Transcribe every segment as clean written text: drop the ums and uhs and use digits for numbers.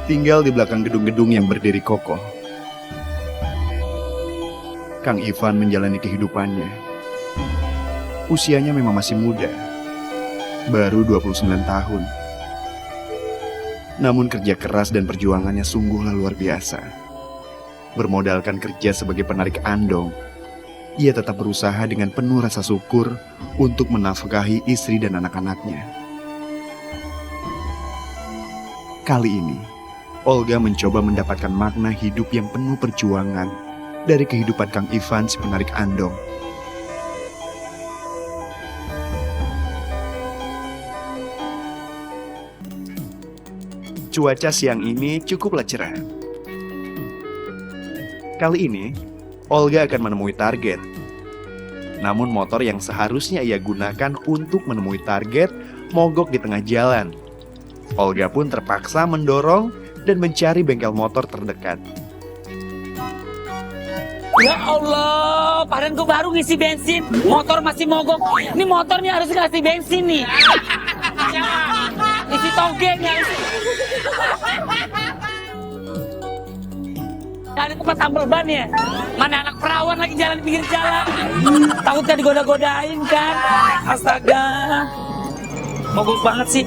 tinggal di belakang gedung-gedung yang berdiri kokoh. Kang Ivan menjalani kehidupannya. Usianya memang masih muda, baru 29 tahun. Namun kerja keras dan perjuangannya sungguhlah luar biasa. Bermodalkan kerja sebagai penarik andong, ia tetap berusaha dengan penuh rasa syukur untuk menafkahi istri dan anak-anaknya. Kali ini, Olga mencoba mendapatkan makna hidup yang penuh perjuangan dari kehidupan Kang Ivan si penarik andong. Cuaca siang ini cukuplah cerah. Kali ini, Olga akan menemui target. Namun motor yang seharusnya ia gunakan untuk menemui target mogok di tengah jalan. Olga pun terpaksa mendorong dan mencari bengkel motor terdekat. Ya Allah, padahal gue baru ngisi bensin, motor masih mogok. Ini motornya harus ngasih bensin nih. Isi toge nggak isi. Ada tempat tampil ban ya? Mana anak perawan lagi jalan di pinggir jalan. Takutnya digoda-godain kan? Astaga, mogok banget sih.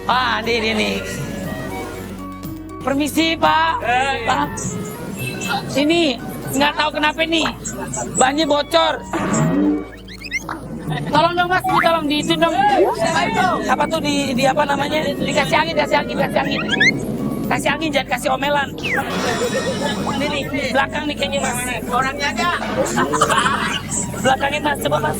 Ah, ini nih. Permisi Pak. Pak. Ini nggak tahu kenapa nih bannya bocor. Tolong dong Mas, tolong di itu dong. Apa tuh di apa namanya? Dikasih angin, kasih angin, jangan kasih omelan. Ini nih belakang nih kayaknya Mas. Orangnya aja. Belakangnya Mas, coba Mas.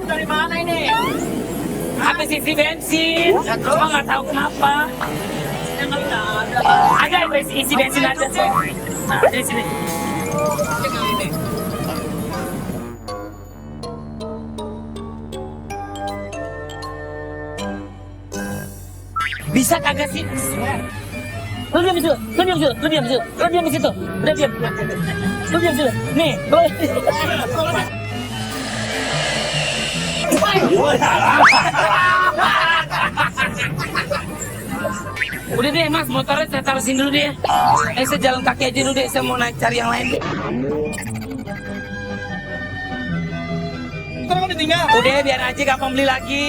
Dari mana ini? Habis isi bensin, cuma nggak tahu kenapa. Ada isi bensin aja. Nah, di sini. Bisa kagak sih? Lu diam di situ. Nih, udah deh Mas, motornya saya taruhin dulu deh. Saya jalan kaki aja dulu deh, saya mau naik cari yang lain deh. Motor udah tinggal. Udah biar aja, gampang beli lagi.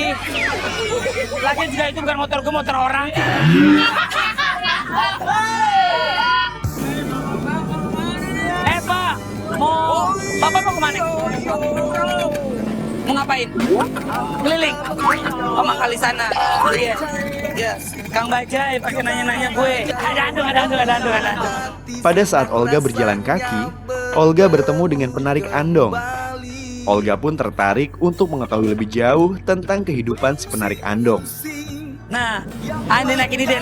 Lagi juga itu bukan motor gue, motor orang. Pak, Bapak mau kemana? Mau ngapain? Keliling? Oh, Mangkali sana. Iya. Yes. Kang Bajai pakai nanya-nanya gue. Ada andong. Pada saat Olga berjalan kaki, Olga bertemu dengan penarik andong. Olga pun tertarik untuk mengetahui lebih jauh tentang kehidupan si penarik andong. Nah, naik ini deh.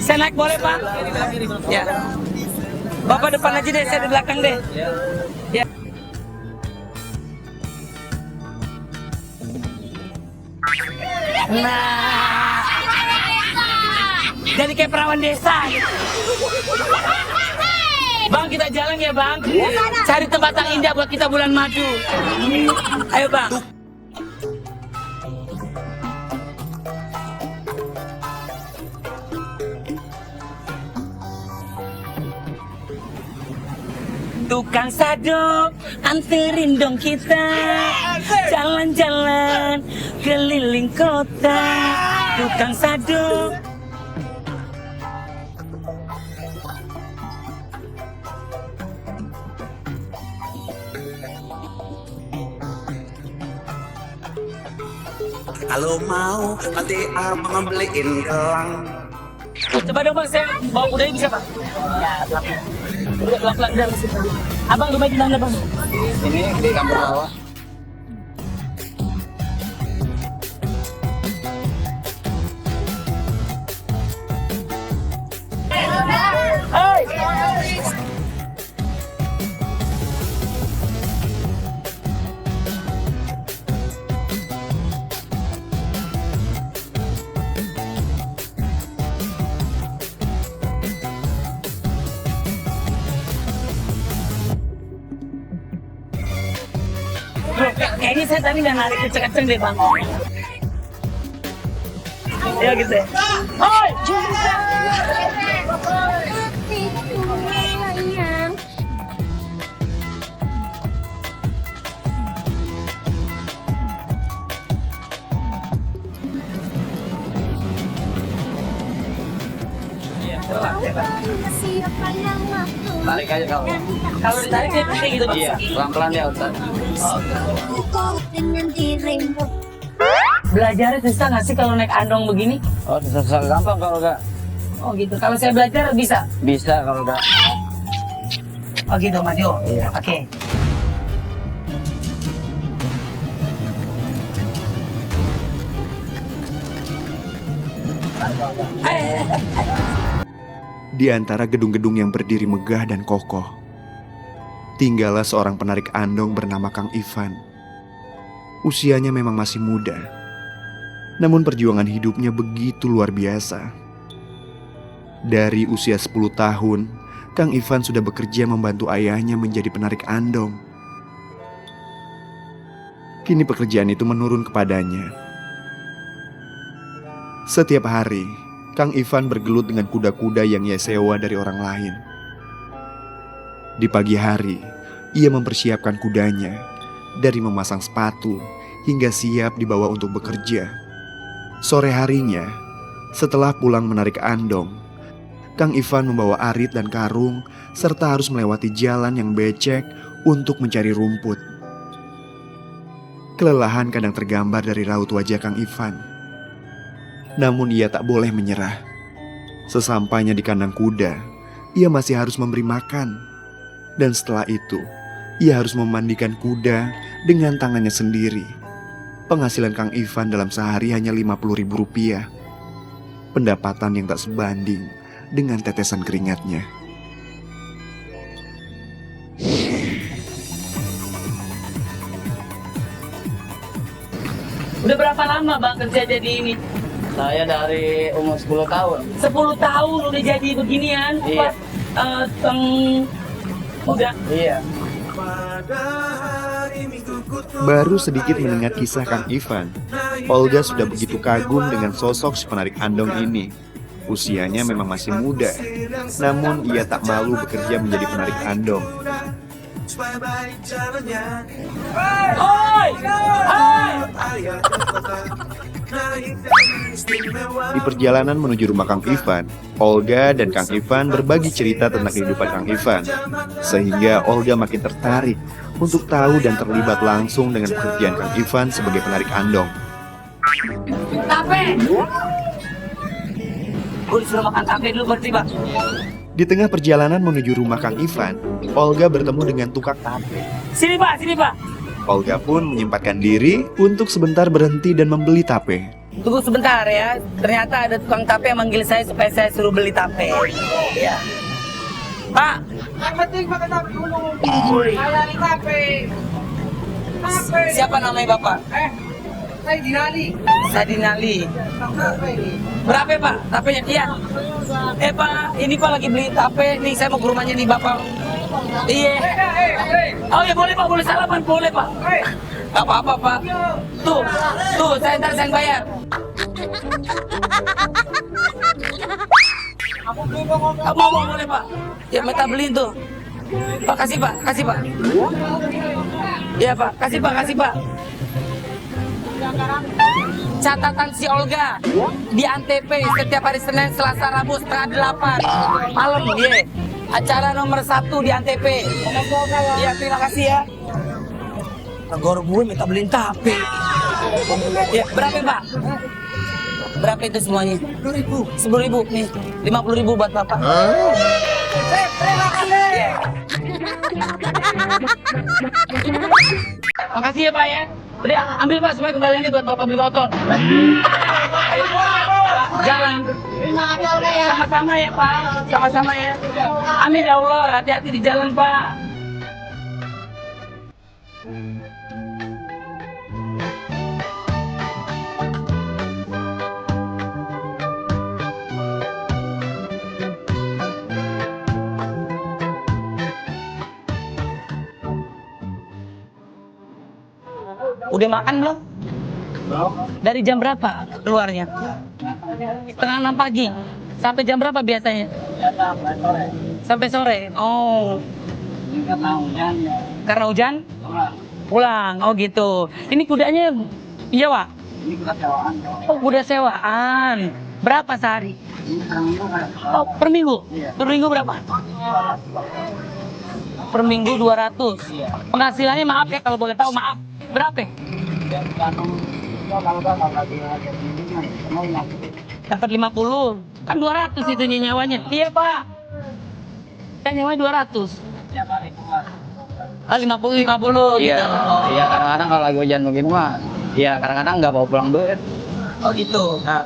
Saya naik boleh Pak? Ya. Bapak depan aja deh, saya di belakang deh. Ya. Nah, jadi kayak perawan desa. Bang, kita jalan ya Bang. Cari tempat yang indah buat kita bulan madu. Ayo Bang. Tukang sadok, anterin dong kita jalan-jalan keliling kota. Tukang sadok. Kalau mau nanti abang beliin gelang. Coba dong Bang, saya bawa kudanya bisa Pak? Ya, pelan-pelan dari situ. Abang rumah di mana Bang? Ini di kampung bawah. Kayaknya saya tadi udah narik kenceng-kenceng deh bang. Ya gitu ya. Oi! Tarik aja kamu. Kalau ditarik dia pasti gitu bang. Iya, pelan-pelan ya Ustaz. Dengan dirimu. Belajarnya susah nggak sih kalau naik andong begini? Oh, susah gampang kalau enggak. Oh gitu. Kalau saya belajar bisa. Bisa kalau enggak. Oh gitu Mas Jo. Iya. Oke. Di antara gedung-gedung yang berdiri megah dan kokoh, tinggallah seorang penarik andong bernama Kang Ivan. Usianya memang masih muda, namun perjuangan hidupnya begitu luar biasa. Dari usia 10 tahun, Kang Ivan sudah bekerja membantu ayahnya menjadi penarik andong. Kini pekerjaan itu menurun kepadanya. Setiap hari, Kang Ivan bergelut dengan kuda-kuda yang ia sewa dari orang lain. Di pagi hari, ia mempersiapkan kudanya, dari memasang sepatu hingga siap dibawa untuk bekerja. Sore harinya, setelah pulang menarik andong, Kang Ivan membawa arit dan karung serta harus melewati jalan yang becek untuk mencari rumput. Kelelahan kadang tergambar dari raut wajah Kang Ivan. Namun ia tak boleh menyerah. Sesampainya di kandang kuda, ia masih harus memberi makan. Dan setelah itu, ia harus memandikan kuda dengan tangannya sendiri. Penghasilan Kang Ivan dalam sehari hanya Rp50.000. Pendapatan yang tak sebanding dengan tetesan keringatnya. Udah berapa lama bang kerja jadi ini? Saya dari umur 10 tahun. 10 tahun udah jadi beginian. Iya. Udah. Iya. Baru sedikit mendengar kisah Kang Ivan, Olga sudah begitu kagum dengan sosok si penarik andong ini. Usianya memang masih muda, namun ia tak malu bekerja menjadi penarik andong. Oi! Oi! Di perjalanan menuju rumah Kang Ivan, Olga dan Kang Ivan berbagi cerita tentang kehidupan Kang Ivan, sehingga Olga makin tertarik untuk tahu dan terlibat langsung dengan pekerjaan Kang Ivan sebagai penarik andong. Tape! Gue disuruh makan tape dulu berarti bang. Di tengah perjalanan menuju rumah Kang Ivan, Olga bertemu dengan tukang tape. Sini pak, sini pak. Olga pun menyempatkan diri untuk sebentar berhenti dan membeli tape. Tunggu sebentar ya. Ternyata ada tukang tape yang manggil saya supaya saya suruh beli tape. Ya. Pak. Yang penting pakai tape dulu. Woi. Cari tape. Tape. Siapa namanya bapak? Saya Dinali. Sadinali. Tape ini. Berapa pak tapenya? Iya. Pak, ini pak lagi beli tape. Nih saya mau ke rumahnya nih bapak. Iya. Oh ya boleh pak, boleh salaman, boleh pak. Gak apa-apa pak. Tuh, saya ntar saya yang bayar. Mau boleh pak. Ya minta beliin tuh. Pak kasih pak, kasih pak. Iya pak, kasih pak. Catatan si Olga di Antv setiap hari Senin, Selasa, Rabu setengah 8 malam. Iya. Acara nomor 1 di Antv. Iya, terima kasih ya. Negor gue minta beliin tape. Ya, berapa pak? Berapa itu semuanya? 10.000 nih, 50.000 buat bapak. Terima kasih. Makasih ya pak ya. Udah ambil pak supaya kembaliannya buat bapak beli motor. Jalan. Sama-sama ya pak. Sama-sama ya. Amin ya Allah. Hati-hati di jalan pak. Udah makan belum? Dari jam berapa keluarnya? Setengah 6 pagi. Sampai jam berapa biasanya? Sampai sore. Oh. Karena hujan? Pulang. Oh gitu. Ini kudanya iya, Wak? Oh, kuda sewaan. Berapa sehari? Oh, per minggu? Per minggu berapa? Per minggu 200. Penghasilannya maaf ya kalau boleh tahu, maaf. Berapa? Dapat 50. Kan 200 itu nyawanya. Iya, Pak. Kan nyawanya 200. Ah, 50 Iya, gitu. Oh. iya kadang-kadang kalau lagi hujan begini mah, iya kadang-kadang nggak bawa pulang duit. Oh gitu. Nah.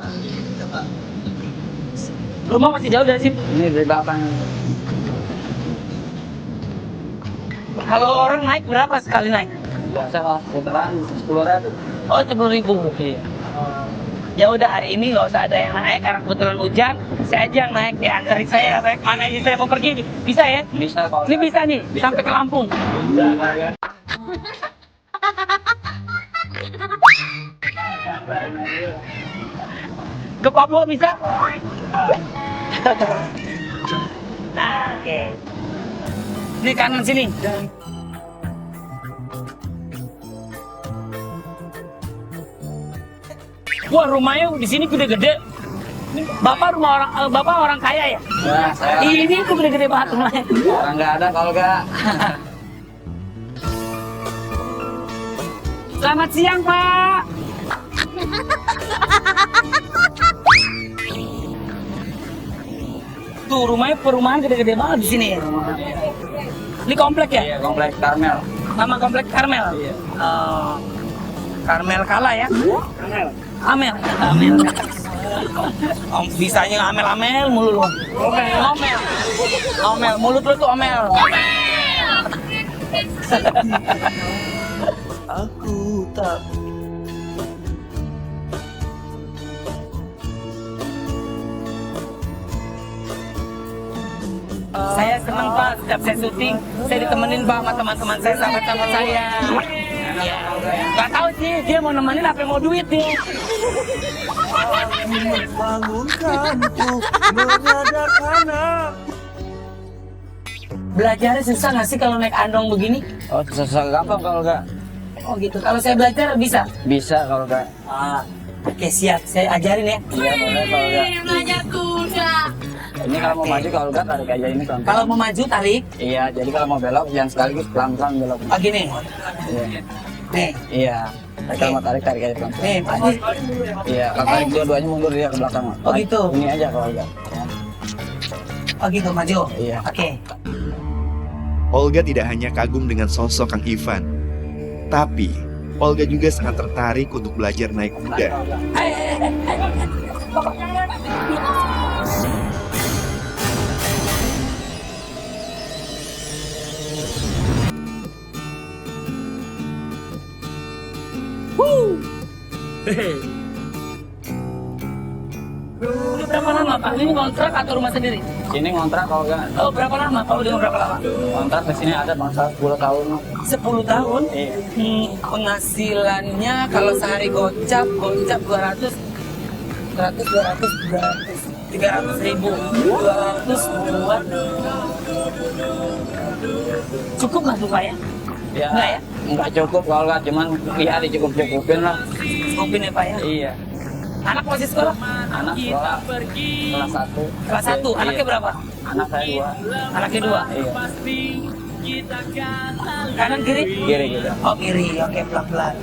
Rumah masih jauh dari sini. Ini dari belakang. Kalau orang naik berapa sekali naik? Biasa lah, putaran 10.000. Oh, 10.000. Iya. Ya udah hari ini nggak usah ada yang naik karena kebetulan hujan. Saya aja yang naik, diantarin saya naik mana aja saya mau pergi. Bisa ya? Bisa kalau. Ini bisa nih sampai ke Lampung. Ke Papua bisa? Nah, oke. Ini kanan sini. Wah, rumahnya di sini gede-gede. Bapak orang kaya ya? Ya, saya Ini tuh gede-gede banget rumahnya. orang nggak ada kalau nggak. Selamat siang, Pak. Tuh rumahnya perumahan gede-gede banget di sini. Ini komplek ya? Iya, kompleks Karmel. Nama komplek Karmel. Iya. Oh, Karmel Kala ya? Amel. Amel. Om bisanya amel-amel mulu lu. Omel. Omel, mulut lu tuh omel. Aku tak. Saya senang Pak, setiap saya syuting, saya ditemenin Pak sama teman-teman saya, sahabat-sahabat saya. Ya, nggak tahu sih dia mau nemenin apa mau duit nih. Belajarnya susah nggak sih kalau naik andong begini? Oh, susah gampang kalau nggak. Oh gitu, kalau saya belajar bisa? Bisa kalau nggak. Ah, oke siap, saya ajarin ya. Iya, boleh kalau nggak. Belajar kuda. Ini kalau mau maju kalau nggak tarik aja ini pelan. Kalau mau maju tarik, Iya, jadi kalau mau belok jangan sekaligus pelan-pelan belok. oh gini. Iya. Nih, Iya. Kalau mau tarik tarik aja pelan-pelan. nih, pasti. Iya, kalau tarik dua-duanya mundur dia ke belakang. Oh, gitu. Ini aja kalau nggak. Oh gitu, maju. Iya. Oke. Olga tidak hanya kagum dengan sosok Kang Ivan, tapi Olga juga sangat tertarik untuk belajar naik kuda. Ini berapa lama Pak? Ini kontrak atau rumah sendiri? Ini ngontrak kalau nggak. Oh berapa lama Pak? Udah berapa lama? Kontrak di sini ada masa 10 tahun. 10 tahun? Iya. Penghasilannya kalau sehari gocap 200, 300 ribu. 200 buat. Cukup nggak tuh Pak ya? Ya, Nggak ya? nggak cukup kalau nggak, cuman ya dicukup-cukupin lah. Cukupin ya Pak ya? Iya. Anak masih sekolah? Anak sekolah kelas 1. Kelas 1, anaknya berapa? Anak saya 2. Anaknya 2. Iya. Kanan kiri? Kiri gitu. Oh kiri, oke pelan-pelan.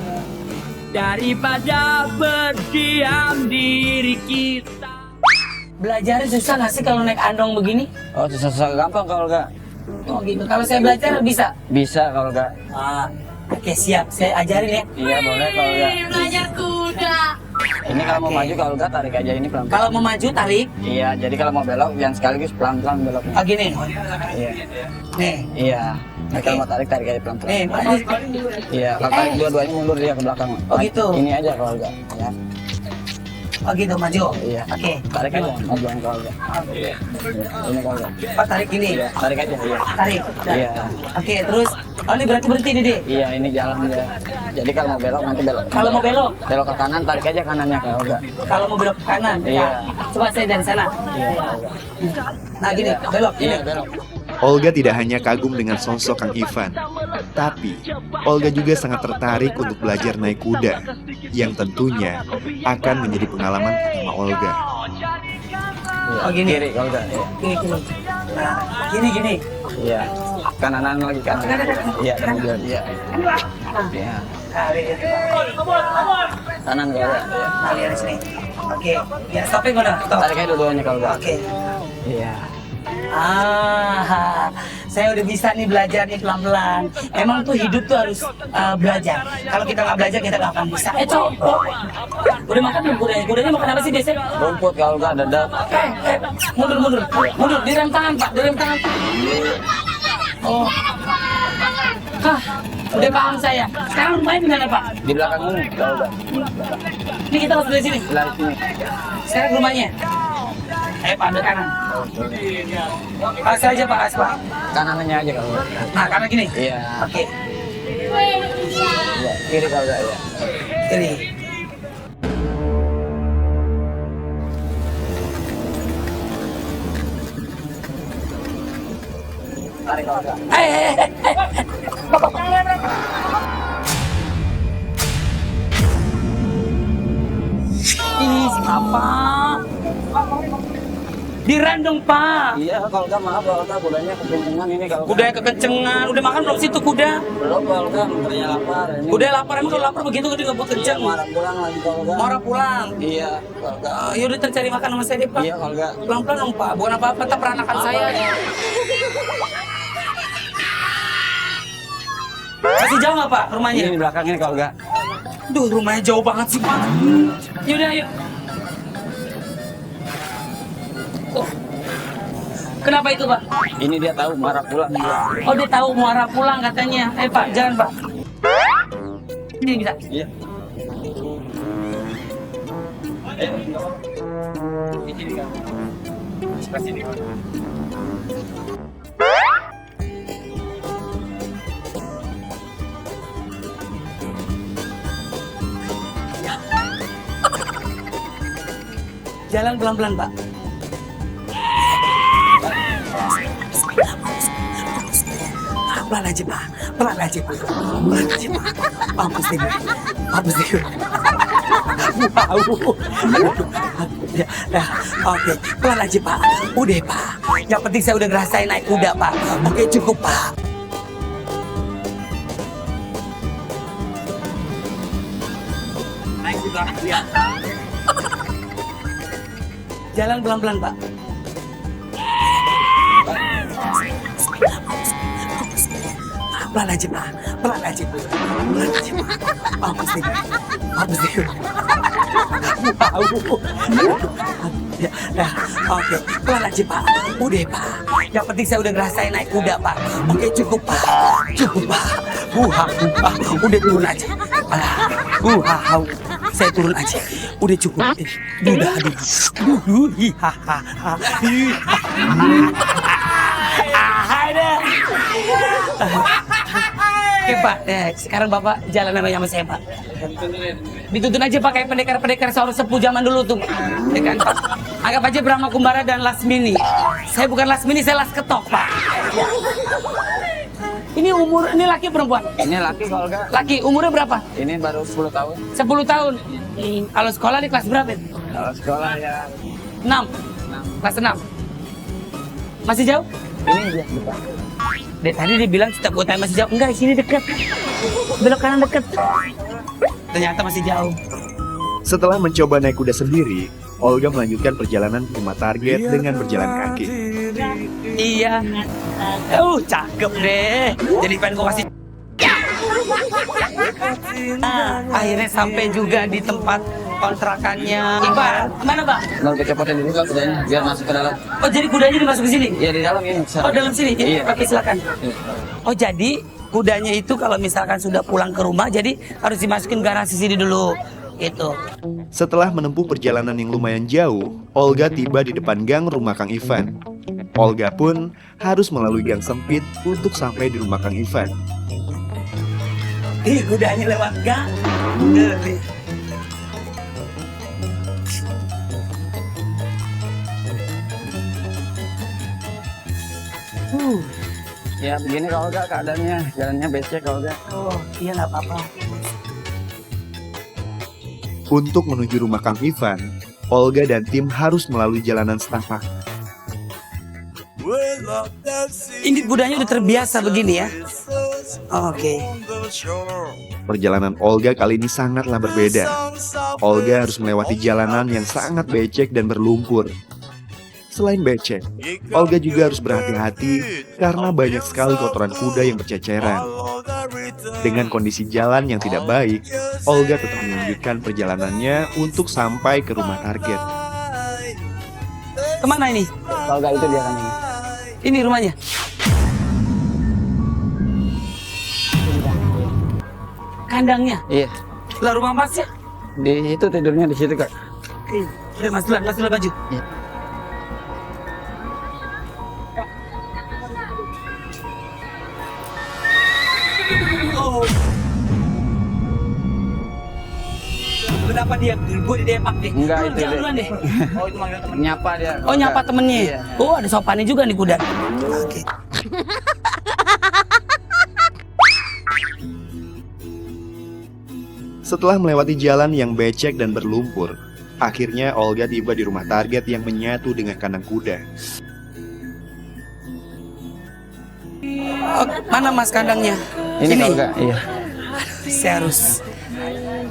Daripada berdiam diri kita. Belajarnya susah nggak sih kalau naik andong begini? Oh, susah gampang kalau nggak. Oh gitu, kalau saya belajar bisa? Bisa kalau nggak. Ah, oke siap, saya ajarin ya. Iya boleh kalau nggak. Belajar kuda. Ini kalau mau Oke. maju kalau nggak tarik aja ini pelan-pelan. Kalau mau maju tarik, Iya, jadi kalau mau belok jangan sekaligus pelan-pelan beloknya. oh gini. Iya. Nih, Iya. Nah, Oke. kalau mau tarik tarik aja pelan-pelan. nih, maju. Iya, kalau tarik dua-duanya mundur dia ke belakang. Oh, gitu. Ini aja kalau nggak. Ya. Oh gitu, maju. Iya. Oke. Tarik aja, jangan ke Olga. Iya. Ini ke Olga. Oh, tarik ini. Iya, tarik aja. Iya. Tarik. Iya. Oke, terus oh ini berarti berhenti nih, Dek. Iya, ini jalan ya. Jadi kalau mau belok nanti belok. Kalau mau belok, Belok ke kanan, tarik aja kanannya ke Olga. kalau mau belok ke kanan. Iya. Nah, coba saya dari sana. Iya, Olga. Nah, gini, belok. Iya, Ini. belok. Olga tidak hanya kagum dengan sosok Kang Ivan, tapi Olga juga sangat tertarik untuk belajar naik kuda, yang tentunya akan menjadi pengalaman pertama Olga. Iya. Oh, gini. Kiri, Olga. Iya. Gini. Nah, gini. Iya. Kanan lagi kanan. Iya, kemudian. Iya. Iya. Nah, lihat. Kanan ke Olga. Iya. Nah, lihat di sini. Oke, ya stopnya mana? Stop. Tarik aja dua-duanya ke Olga. Oke. Iya. Saya udah bisa nih belajar nih pelan-pelan. Emang tuh hidup tuh harus belajar. Kalau kita nggak belajar kita nggak akan bisa. Cowok. Udah makan belum kudanya? Kudanya makan apa sih biasanya? Rumput ke Olga, dadap. Mundur. Direm tangan Pak, direm tangan. Oh. Hah, udah paham saya. Sekarang rumahnya di mana Pak? Di belakang ini ke Olga. Ini kita harus dari sini. Sebelah sini. Sekarang rumahnya. Pak, ambil kanan. Kasih aja Pak, kasih Pak. Kanannya aja ke Olga. Nah, kanan gini. Iya. Oke, Iya. Kiri ke Olga, ya. kiri. Tarik ke Olga. Ih, apa? Direm dong Pak. Iya, kalau Olga maaf Olga, kudanya kekencengan ini kalau Kuda kekencengan, udah makan belum situ kuda? belum Olga, kudanya lapar. Ini Kuda lapar, emang kalau lapar begitu kuda nggak buat kenceng. marah pulang lagi ke Olga. Marah pulang. Iya, Olga. Yaudah cari makan sama saya deh Pak. Iya, Olga. Pelan-pelan dong Pak, bukan apa-apa, tetap peranakan saya. Masih jauh nggak Pak rumahnya? Ini di belakang ini ke Olga. Duh, rumahnya jauh banget sih Pak. Yaudah, ayo. Oh. Kenapa itu Pak? Ini dia tahu marah pulang. Oh, dia tahu mau arah pulang katanya. Pak, jalan Pak. Ini bisa. Iya. Jalan pelan-pelan Pak. Pelan aja Pak, pelan aja Pak, pelan aja Pak. Mampus deh, mampus deh. Wow. Ya, nah, oke, pelan aja Pak. Udah Pak. Yang penting saya udah ngerasain naik kuda Pak. Oke, cukup Pak. Naik kuda, ya. Jalan pelan-pelan Pak. Pelan aja Pak, pelan aja Pak, pelan aja Pak. Mampus deh, mampus deh. Wow. Ya, nah, oke, pelan aja Pak. Udah Pak. Yang penting saya udah ngerasain naik kuda Pak. Oke, cukup Pak, cukup Pak. Udah turun aja. Saya turun aja. Udah cukup. Udah, aduh. Oke Pak, sekarang Bapak jalan sama saya Pak. Dituntun aja Pak kayak pendekar-pendekar seorang sepuh zaman dulu tuh. Ya kan Pak? Anggap aja Brahma Kumbara dan Lasmini. Saya bukan Lasmini, saya Las Ketok Pak. Ya. Ini umur, ini laki perempuan? Ini laki ke Olga. Laki, umurnya berapa? Ini baru 10 tahun. 10 tahun. Kalau sekolah di kelas berapa? Kalau sekolah ya 6. Kelas 6. Masih jauh? ini dia depan. Tadi dia bilang setiap gue tanya masih jauh. Enggak, sini dekat. Belok kanan dekat. Ternyata masih jauh. Setelah mencoba naik kuda sendiri, Olga melanjutkan perjalanan ke rumah target dengan berjalan kaki. Iya. Cakep deh. Jadi pengen gue kasih. Akhirnya sampai juga di tempat kontrakannya. Iqbal, mana Pak? Mau kecopotin dulu kan kudanya biar masuk ke dalam. Oh, jadi kudanya dimasuk ke sini? Iya di dalam ini. Oh, dalam sini? Iya. Oke, silakan. Oh, jadi kudanya itu kalau misalkan sudah pulang ke rumah, jadi harus dimasukin garasi sini dulu. Gitu. Setelah menempuh perjalanan yang lumayan jauh, Olga tiba di depan gang rumah Kang Ivan. Olga pun harus melalui gang sempit untuk sampai di rumah Kang Ivan. Ih, kudanya lewat gang. Ya begini kalau enggak keadaannya, jalannya becek kalau enggak. Oh, iya nggak apa-apa. Untuk menuju rumah Kang Ivan, Olga dan tim harus melalui jalanan setapak. Ini kudanya udah terbiasa begini ya. Oke. Perjalanan Olga kali ini sangatlah berbeda. Olga harus melewati jalanan yang sangat becek dan berlumpur. Selain becek, Olga juga harus berhati-hati karena banyak sekali kotoran kuda yang berceceran. Dengan kondisi jalan yang tidak baik, Olga tetap melanjutkan perjalanannya untuk sampai ke rumah target. Kemana ini? Kalau enggak itu dia kan ini. Ini rumahnya. Kandangnya. Iya. Lah rumah Masnya. Di situ tidurnya di situ kak. Udah Mas duluan baju. Iya. Oh. Kenapa dia? Gue di depak deh. Enggak, Lu itu jalan dia. duluan deh. Oh itu manggil temen. Nyapa dia. Oh nyapa temennya. Iya. Oh ada sopannya juga nih kuda. Oke. Setelah melewati jalan yang becek dan berlumpur, akhirnya Olga tiba di rumah target yang menyatu dengan kandang kuda. Oh, mana Mas kandangnya? Ini kalau enggak, iya. Saya harus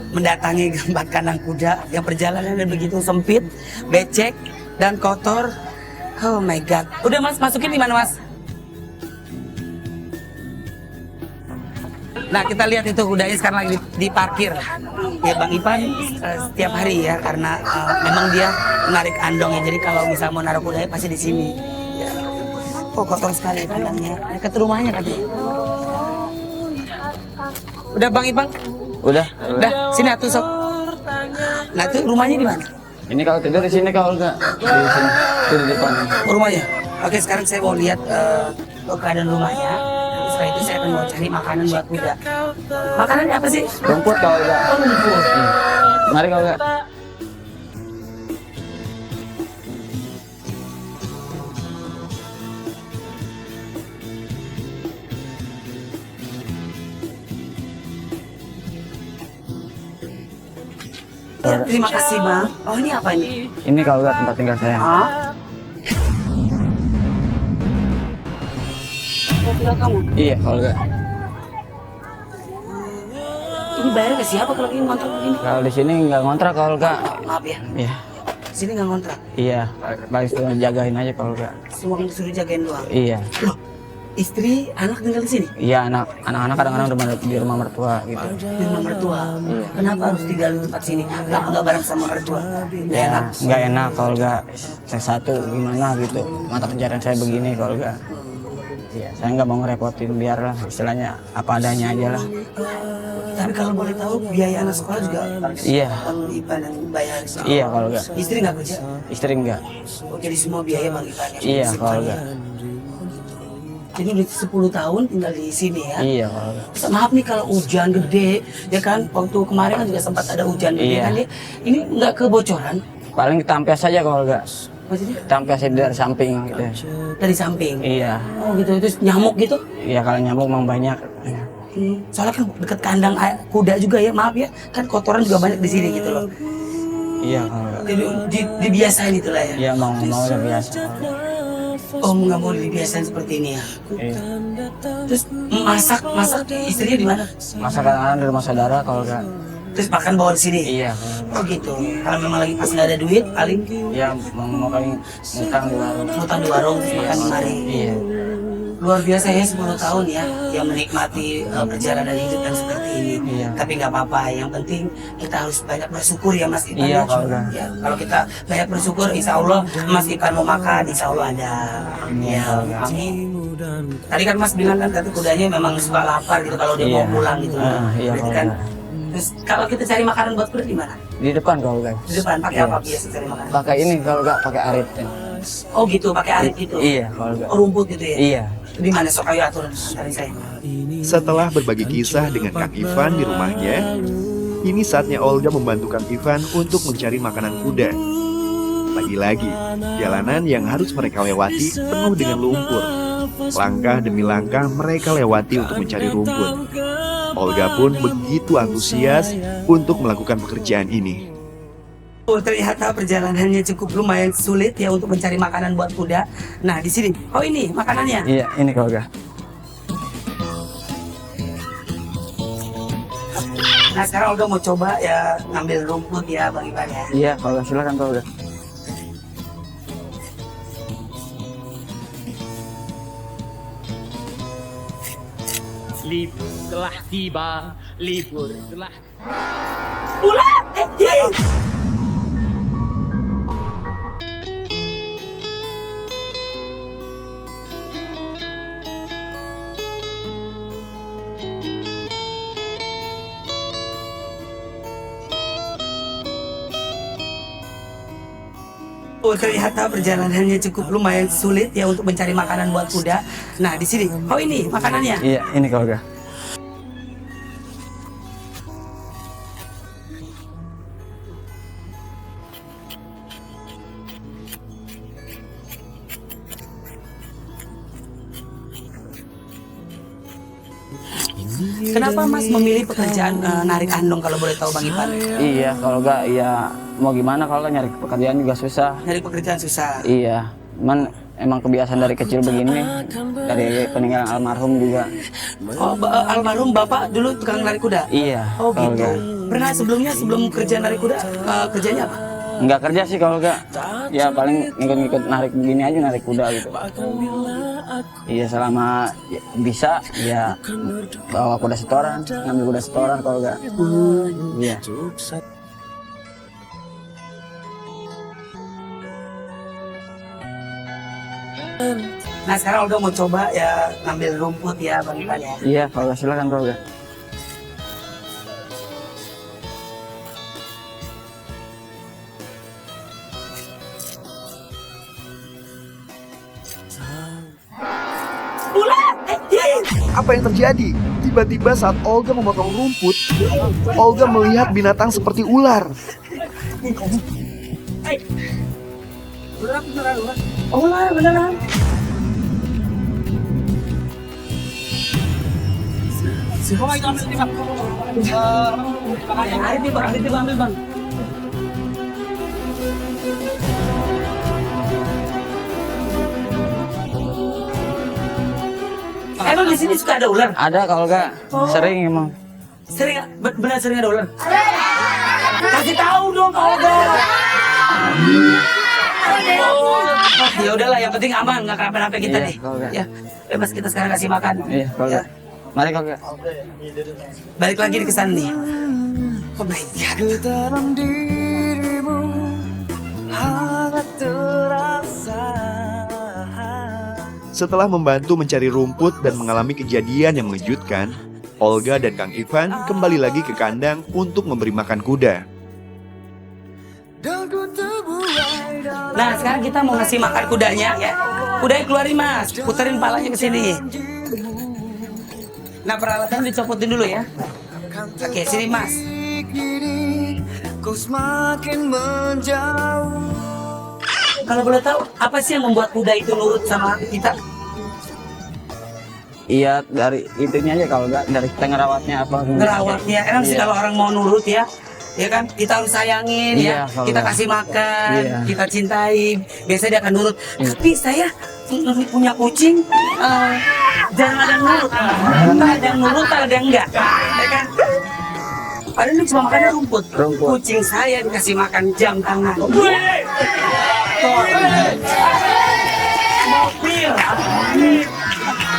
mendatangi tempat kandang kuda yang perjalanannya begitu sempit, becek dan kotor. Oh my god. Udah Mas, masukin di mana Mas? Nah kita lihat itu kudanya sekarang lagi diparkir. Ya Bang Ipan setiap hari ya karena memang dia menarik andong ya. Jadi kalau bisa mau naruh kudanya pasti di sini. Ya. Oh kotor sekali kandangnya. Dekat rumahnya katanya. Udah Bang Ipan? Udah. Udah, sini atuh sok. Nah itu rumahnya di mana? Ini kalau tidur di sini kalau enggak di sini. Itu di depan. Oh, rumahnya. Oke, sekarang saya mau lihat keadaan rumahnya. Setelah itu saya akan mau cari makanan buat kuda. Makanannya apa sih? Rumput kalau enggak. Oh, rumput. Mari kalau enggak. Ya, terima kasih Bang. Oh ini apa ini? Ini kalau enggak tempat tinggal saya. Hah? Oh, tinggal kamu. Iya kalau enggak. Ini bayar ke siapa kalau ini kontrak begini? Kalau di sini enggak ngontrak kalau enggak. Maaf ya, Iya. di sini nggak kontrak. Iya, paling cuma jagain aja kalau enggak. Semua yang disuruh jagain doang. Iya. Loh, istri, anak tinggal di sini? Iya, anak-anak kadang-kadang di rumah mertua gitu. Di rumah mertua. Kenapa harus tinggal di tempat sini? Kenapa nggak bareng sama mertua? Nggak Ya, enak. nggak enak kalau enggak saya satu gimana gitu. Mata pencarian saya begini kalau enggak. Iya, saya nggak mau ngerepotin, biarlah istilahnya apa adanya aja lah. Tapi kalau boleh tahu biaya anak sekolah juga Iya. Bang Ipan yang bayar. Iya kalau enggak. Istri nggak kerja? Istri enggak. Oh, jadi semua biaya Bang Ipan yang Iya disipkan kalau ya? enggak. Jadi udah 10 tahun tinggal di sini ya? Iya kalau enggak. Maaf nih kalau hujan gede, ya kan? Waktu kemarin kan juga sempat ada hujan gede Iya. kan ya? Ini nggak kebocoran? Paling ketampias saja kalau enggak. Maksudnya Ketampias dari samping gitu. dari samping? Iya. Oh gitu, terus nyamuk gitu? Iya kalau nyamuk memang banyak. Soalnya kan dekat kandang kuda juga ya, maaf ya, kan kotoran juga banyak di sini gitu loh. Iya kalau enggak. Jadi dibiasain itulah ya. Iya mau udah biasa. Oh nggak mau dibiasain seperti ini ya. Iya. Terus masak istrinya di mana? Masa kadang-kadang di rumah saudara kalau enggak. Terus makan bawa di sini. Iya. Oh gitu. Kalau memang lagi pas nggak ada duit, paling Iya mau paling ngutang di warung. ngutang di warung terus makan di mari. Iya. Luar biasa ya 10 tahun ya yang menikmati perjalanan hidup dan seperti ini. Iya. Tapi nggak apa-apa, yang penting kita harus banyak bersyukur ya Mas Ipan. Iya, ya. kalau enggak. Ya, kalau kita banyak bersyukur, insya Allah Mas Ipan mau makan, insya Allah ada. Iya, Ya, kalau enggak. amin. Tadi kan Mas bilang kan tadi kudanya memang suka lapar gitu kalau dia Iya. mau pulang gitu. Iya Berarti kalau kan enggak. Terus kalau kita cari makanan buat kuda di mana? Di depan kalau enggak. Di depan pakai Iya. apa biasa cari makanan? Pakai ini kalau enggak pakai arit. Oh gitu, pakai arit gitu. Iya kalau enggak. Oh, rumput gitu ya. Iya. Di mana sok ayo atur dari saya. Setelah berbagi kisah dengan Kang Ivan di rumahnya, ini saatnya Olga membantu Kang Ivan untuk mencari makanan kuda. Lagi-lagi, jalanan yang harus mereka lewati penuh dengan lumpur. Langkah demi langkah mereka lewati untuk mencari rumput. Olga pun begitu antusias untuk melakukan pekerjaan ini. Oh, ternyata perjalanannya cukup lumayan sulit ya untuk mencari makanan buat kuda. Nah, di sini. Oh, ini makanannya. Iya ini kalau enggak. Nah, sekarang Olga mau coba ya ngambil rumput ya Bang Ivan ya. Iya kalau enggak silakan kalau enggak. Libur telah tiba, libur telah Ular! Iya. Oh, ternyata perjalanannya cukup lumayan sulit ya untuk mencari makanan buat kuda. Nah, di sini. Oh, ini makanannya. Iya ini kalau enggak. Kenapa Mas memilih pekerjaan narik andong kalau boleh tahu Bang Ivan? Iya kalau enggak ya mau gimana kalau nyari pekerjaan juga susah. Nyari pekerjaan susah. Iya, cuman emang kebiasaan dari kecil begini, dari peninggalan almarhum juga. Oh, almarhum Bapak dulu tukang narik kuda? Iya. Oh kalau gitu. enggak. Pernah sebelumnya sebelum kerja narik kuda kerjanya apa? Enggak kerja sih kalau enggak. Ya paling ngikut-ngikut narik begini aja, narik kuda gitu. Iya selama bisa ya bawa kuda setoran, ngambil kuda setoran kalau enggak. Iya. Nah sekarang Olga mau coba ya ngambil rumput ya Bang Ivan ya. Iya kalau enggak silakan kalau enggak. Ular! Apa yang terjadi? Tiba-tiba saat Olga memotong rumput, Olga melihat binatang seperti ular. Ular beneran. Coba itu ambil tiba. Ayo tiba ambil Bang. Emang di sini suka ada ular? Ada kalau enggak, sering emang. Sering, benar sering ada ular. Kasih tahu dong kalau ada. Ya udahlah, yang penting aman, nggak kenapa-napa kita Iya, nih. kalau enggak. Ya, bebas kita sekarang kasih makan. Iya kalau Ya, enggak. Mari kalau enggak. balik lagi ke sana nih. Oh my God. Setelah membantu mencari rumput dan mengalami kejadian yang mengejutkan, Olga dan Kang Ivan kembali lagi ke kandang untuk memberi makan kuda. Nah, sekarang kita mau ngasih makan kudanya ya. Kudanya keluarin Mas, puterin palanya ke sini. Nah, peralatan dicopotin dulu ya. Oke, sini Mas. Kalau boleh tahu, apa sih yang membuat kuda itu nurut sama kita? Iya dari itunya aja kalau enggak, dari kita ngerawatnya apa. Ngerawatnya, enak sih Iya. kalau orang mau nurut ya. Ya kan, kita harus sayangin Iya, ya, kalau kita enggak. kasih makan, Iya. kita cintai, biasanya dia akan nurut. Iya. Tapi saya punya kucing, jarang ada yang nurut. Entah ada yang nurut, ada yang enggak. Ya kan? Padahal ini cuma makannya rumput. Rumput. Kucing saya dikasih makan jam tangan. Tuh. Mobil.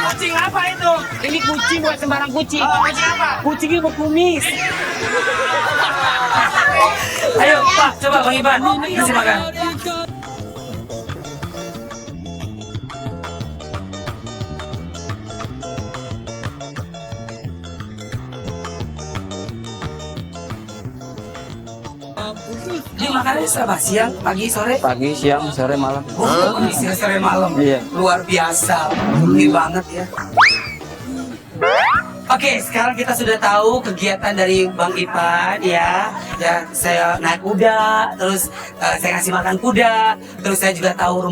Kucing apa itu? Ini kucing buat sembarang kucing. Kucing apa? Kucingnya berkumis. Ayo Pak, coba Bang Ivan, kasih makan. Ini makannya apa? Siang, pagi, sore? Pagi, siang, sore, malam. Siang, sore, malam. Iya. Luar biasa. Ini banget ya. Oke, sekarang kita sudah tahu kegiatan dari Bang Ipan ya. Ya, saya naik kuda, terus saya ngasih makan kuda, terus saya juga tahu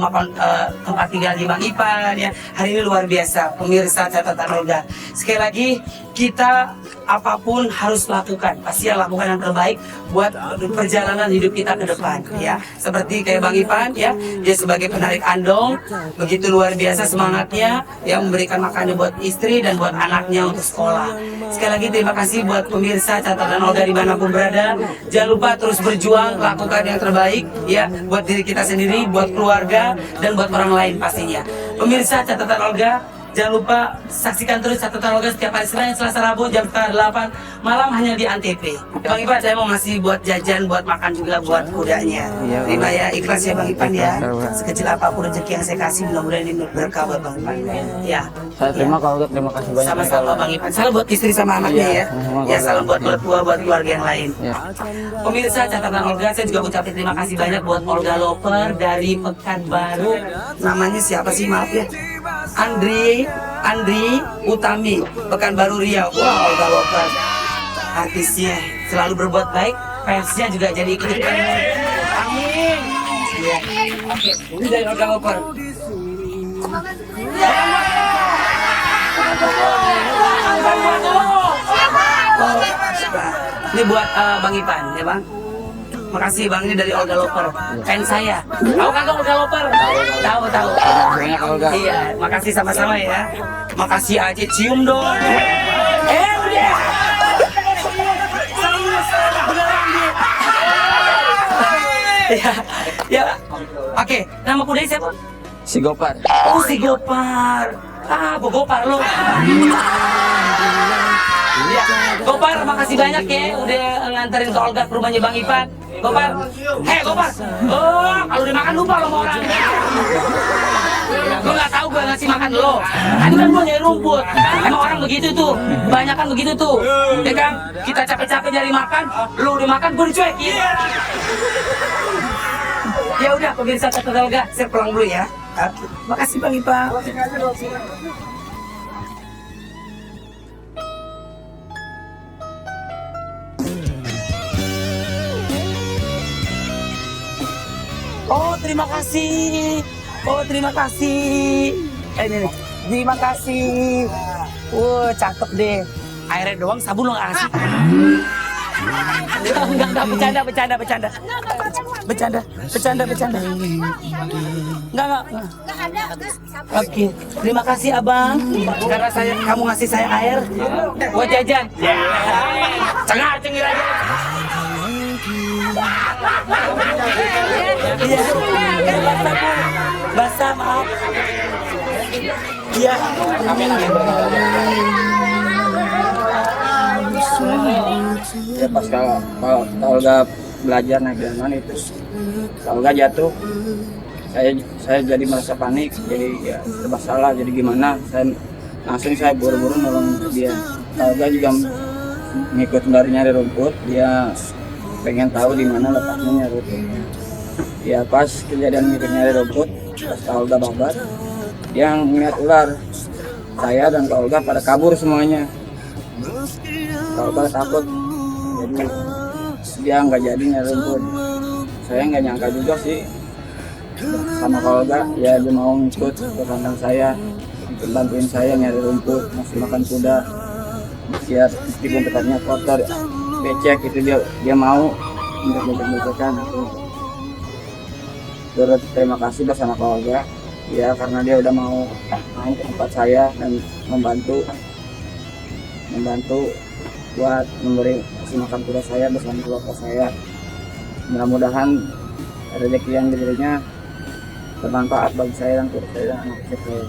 tempat tinggal di Bang Ipan ya. Hari ini luar biasa, pemirsa catatan Olga. Sekali lagi, kita apapun harus lakukan, pasti lakukan yang terbaik buat perjalanan hidup kita ke depan ya. Seperti kayak Bang Ipan ya, dia sebagai penarik andong begitu luar biasa semangatnya ya, memberikan makanan buat istri dan buat anaknya untuk sekolah. Sekali lagi terima kasih buat pemirsa catatan Olga dimanapun berada. Jangan lupa terus berjuang, lakukan yang terbaik ya, buat diri kita sendiri, buat keluarga dan buat orang lain pastinya. Pemirsa catatan Olga, jangan lupa saksikan terus catatan Olga setiap hari Senin, Selasa, Rabu jam 8 malam hanya di Antv. Bang Ipan, saya mau ngasih buat jajan, buat makan juga buat kudanya. Iya, Terima ya, ikhlas ya Bang Ipan ya. Ikhlas, Bang. Sekecil apapun rezeki yang saya kasih, mudah-mudahan ini berkah buat Bang Ipan. Ya. Saya terima kalau Olga, terima kasih banyak. Sama-sama Bang Ipan. Salam buat istri sama anaknya Iya, ya. sama-sama, Ya, Bang. salam buat mertua, buat keluarga yang lain. Ya. Pemirsa catatan Olga, saya juga ucapin terima kasih banyak buat Olga Loper dari Pekanbaru. Namanya siapa sih, maaf ya? Andri Utami, Pekanbaru Riau. Wah, Olga Loper, artisnya selalu berbuat baik, fansnya juga jadi ikut-ikutan. Amin. Ya. Oke, ini dari Olga Loper. Ini buat Bang Ipan ya Bang. Makasih Bang, ini dari Olga Loper, fans saya. Tahu kan Olga Loper? Tahu. Banyak Olga. Iya, makasih sama-sama ya. Makasih aja, cium dong. Udah. Beneran dia. Ya. Oke, nama kudanya siapa? Si Gopar. Oh, si Gopar. Gopar lo. Ya, Gopar, makasih banyak ya udah nganterin ke Olga ke rumahnya Bang Ipan. Gopar, Gopar. Oh, kalau dimakan lupa lo sama orang. Gue nggak tahu gue ngasih makan lo. Tadi kan gue nyari rumput. Emang orang begitu tuh, kebanyakan begitu tuh. Ya kan, kita capek-capek nyari makan, lo udah makan gue dicuekin. Ya udah, pemirsa catatan Olga, saya pulang dulu ya. Makasih Bang Ipan. Oh, terima kasih. Ini nih. Terima kasih. Cakep deh. Airnya doang, sabun lo nggak kasih. Enggak, bercanda. Enggak. Oke, terima kasih Abang. Karena kamu ngasih saya air buat jajan. Cengar-cengir aja. Iya, basah, maaf. Iya. Ya pas kalau Olga belajar naik delman itu, Olga jatuh, saya jadi merasa panik, jadi ya serba salah, jadi gimana? Saya buru-buru nolong dia. Olga juga ngikut nyari rumput, dia pengen tahu di mana letaknya nyari rumputnya. Ya pas kejadian ngikut nyari rumput, pas Olga babat, dia ngeliat ular. Saya dan Olga pada kabur semuanya. Olga takut, jadi dia nggak jadi nyari rumput. Saya nggak nyangka juga sih sama Olga, ya dia mau ngikut ke kandang saya, bantuin saya nyari rumput, ngasih makan kuda. Ya meskipun tempatnya kotor, becek itu dia mau untuk becek-becekan. Terus terima kasih bersama Olga, ya karena dia udah mau main ke tempat saya dan membantu buat memberi kasih makan kuda saya bersama keluarga saya. Mudah-mudahan rezeki yang diberinya bermanfaat bagi saya dan keluarga saya dan anak saya.